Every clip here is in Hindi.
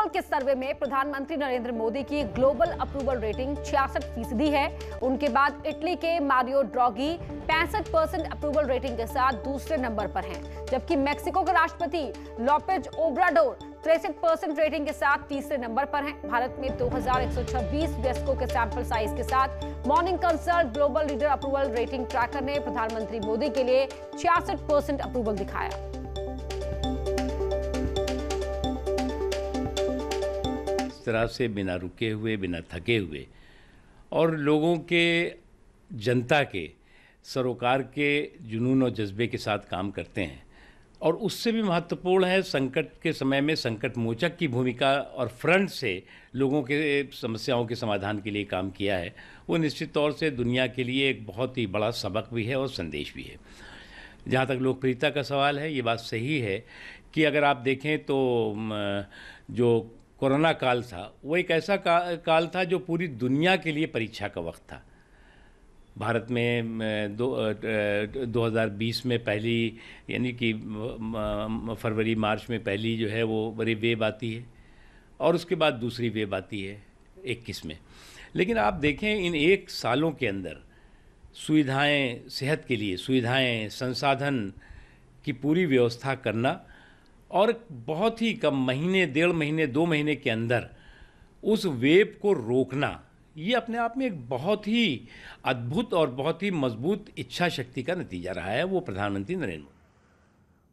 अप्रूवल के सर्वे में प्रधानमंत्री नरेंद्र मोदी की ग्लोबल अप्रूवल रेटिंग 66% है। उनके बाद इटली के मारियो ड्रॉगी 65% अप्रूवल रेटिंग के साथ दूसरे नंबर पर हैं, जबकि मेक्सिको के राष्ट्रपति लोपेज ओब्राडोर 63% रेटिंग के साथ तीसरे नंबर पर हैं। भारत में 2126 वयस्कों के सैंपल साइज के साथ morning consult global leader approval rating tracker ने प्रधानमंत्री मोदी के लिए 66% अप्रूवल दिखाया। इस तरह से बिना रुके हुए, बिना थके हुए और लोगों के, जनता के, सरोकार के जुनून और जज्बे के साथ काम करते हैं। और उससे भी महत्वपूर्ण है संकट के समय में संकट मोचक की भूमिका और फ्रंट से लोगों के समस्याओं के समाधान के लिए काम किया है। वो निश्चित तौर से दुनिया के लिए एक बहुत ही बड़ा सबक भी है और संदेश भी है। जहाँ तक लोकप्रियता का सवाल है, ये बात सही है कि अगर आप देखें तो जो कोरोना काल था वो एक ऐसा काल था जो पूरी दुनिया के लिए परीक्षा का वक्त था। भारत में 2020 में पहली, यानी कि फरवरी मार्च में पहली जो है वो बड़ी वेव आती है और उसके बाद दूसरी वेव आती है 21 में। लेकिन आप देखें इन 1 सालों के अंदर सुविधाएं, सेहत के लिए सुविधाएं, संसाधन की पूरी व्यवस्था करना और बहुत ही कम महीने, 1.5 महीने, 2 महीने के अंदर उस वेव को रोकना, ये अपने आप में एक बहुत ही अद्भुत और बहुत ही मजबूत इच्छा शक्ति का नतीजा रहा है। वो प्रधानमंत्री नरेंद्र मोदी।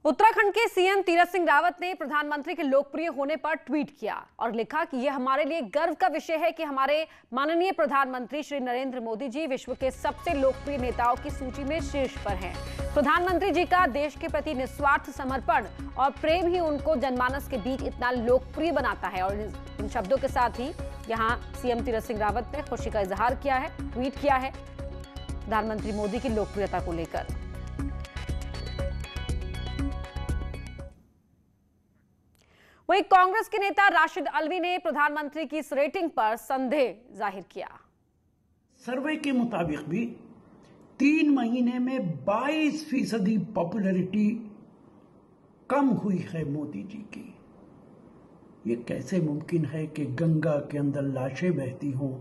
उत्तराखंड के सीएम तीरथ सिंह रावत ने प्रधानमंत्री के लोकप्रिय होने पर ट्वीट किया और लिखा कि यह हमारे लिए गर्व का विषय है कि हमारे माननीय प्रधानमंत्री श्री नरेंद्र मोदी जी विश्व के सबसे लोकप्रिय नेताओं की सूची में शीर्ष पर हैं। प्रधानमंत्री जी का देश के प्रति निस्वार्थ समर्पण और प्रेम ही उनको जनमानस के बीच इतना लोकप्रिय बनाता है। और इन शब्दों के साथ ही यहाँ सीएम तीरथ सिंह रावत ने खुशी का इजहार किया है, ट्वीट किया है प्रधानमंत्री मोदी की लोकप्रियता को लेकर। वहीं कांग्रेस के नेता राशिद अल्वी ने प्रधानमंत्री की इस रेटिंग पर संदेह जाहिर किया। सर्वे के मुताबिक भी 3 महीने में 22% पॉपुलैरिटी कम हुई है मोदी जी की। ये कैसे मुमकिन है कि गंगा के अंदर लाशें बहती हों,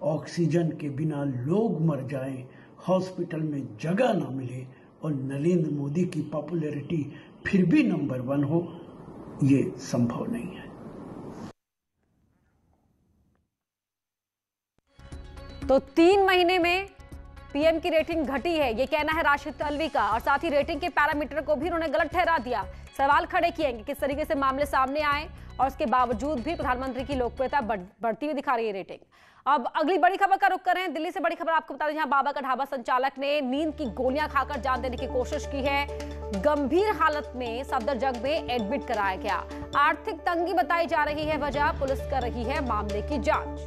ऑक्सीजन के बिना लोग मर जाएं, हॉस्पिटल में जगह ना मिले और नरेंद्र मोदी की पॉपुलैरिटी फिर भी नंबर 1 हो? ये संभव नहीं है। तो 3 महीने में पीएम की रेटिंग घटी है, ये कहना है राशिद अल्वी का। और साथ ही रेटिंग के पैरामीटर को भी उन्होंने गलत ठहरा दिया। सवाल खड़े किए कि किस तरीके से मामले सामने आए और उसके बावजूद भी प्रधानमंत्री की लोकप्रियता बढ़ती हुई दिखा रही है रेटिंग। अब अगली बड़ी खबर का रुख करें। दिल्ली से बड़ी खबर आपको बता दें, जहां बाबा का ढाबा संचालक ने नींद की गोलियां खाकर जान देने की कोशिश की है। गंभीर हालत में सफदरजंग में एडमिट कराया गया। आर्थिक तंगी बताई जा रही है वजह, पुलिस कर रही है मामले की जांच।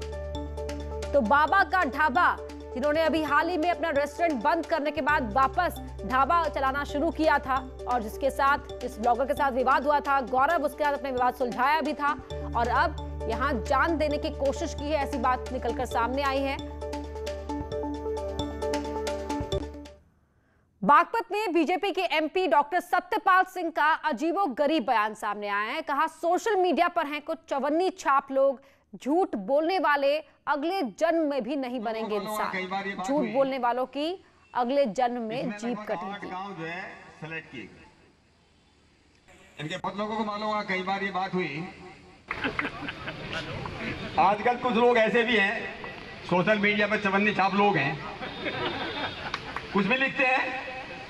तो बाबा का ढाबा, जिन्होंने अभी हाल ही में अपना रेस्टोरेंट बंद करने के बाद वापस ढाबा चलाना शुरू किया था और जिसके साथ इस ब्लॉगर के साथ विवाद हुआ था, गौरव उसके साथ अपने विवाद सुलझाया भी था और अब यहां जान देने की कोशिश की है, ऐसी बात निकलकर सामने आई है। बागपत में बीजेपी के एमपी डॉक्टर सत्यपाल सिंह का अजीबोगरीब बयान सामने आया है। कहा सोशल मीडिया पर हैं कुछ चवन्नी छाप लोग, झूठ बोलने वाले अगले जन्म में भी नहीं बनेंगे इंसान। झूठ बोलने वालों की अगले जन्म में जीभ कटेगी। इनके बहुत लोगों को मालूम होगा, कई बार ये बात हुई। आजकल कुछ लोग ऐसे भी हैं सोशल मीडिया पर चवन्नी छाप लोग हैं, कुछ भी लिखते हैं,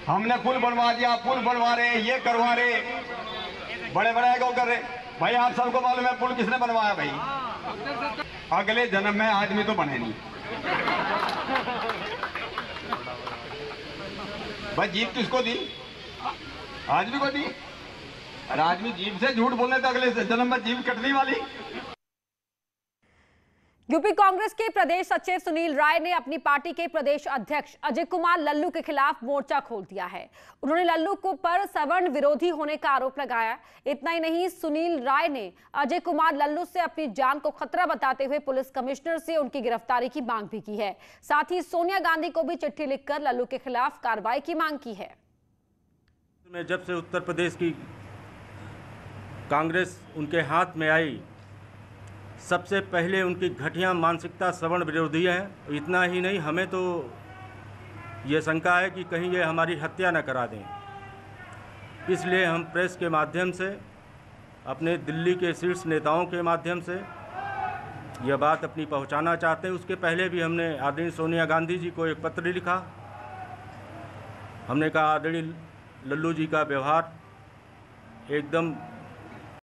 हमने पुल बनवा दिया, पुल बनवा रहे, ये करवा रहे, बड़े बड़े को कर रहे। भाई आप सबको मालूम है पुल किसने बनवाया? भाई अगले जन्म में आदमी तो बने नहीं। भाई जीभ किसको दी? आदमी को दी। और आदमी जीभ से झूठ बोलने तो अगले जन्म में जीभ कटने वाली। यूपी कांग्रेस के प्रदेश सचिव सुनील राय ने अपनी पार्टी के प्रदेश अध्यक्ष अजय कुमार लल्लू के खिलाफ मोर्चा खोल दिया है। उन्होंने लल्लू को पर सवर्ण विरोधी होने का आरोप लगाया। इतना ही नहीं, सुनील राय ने अजय कुमार लल्लू से अपनी जान को खतरा बताते हुए पुलिस कमिश्नर से उनकी गिरफ्तारी की मांग भी की है। साथ ही सोनिया गांधी को भी चिट्ठी लिखकर लल्लू के खिलाफ कार्रवाई की मांग की है। जब से उत्तर प्रदेश की कांग्रेस उनके हाथ में आई, सबसे पहले उनकी घटिया मानसिकता सवर्ण विरोधी है। इतना ही नहीं, हमें तो ये शंका है कि कहीं ये हमारी हत्या न करा दें। इसलिए हम प्रेस के माध्यम से, अपने दिल्ली के शीर्ष नेताओं के माध्यम से यह बात अपनी पहुंचाना चाहते हैं। उसके पहले भी हमने आदरणीय सोनिया गांधी जी को एक पत्र लिखा। हमने कहा आदरणीय लल्लू जी का व्यवहार एकदम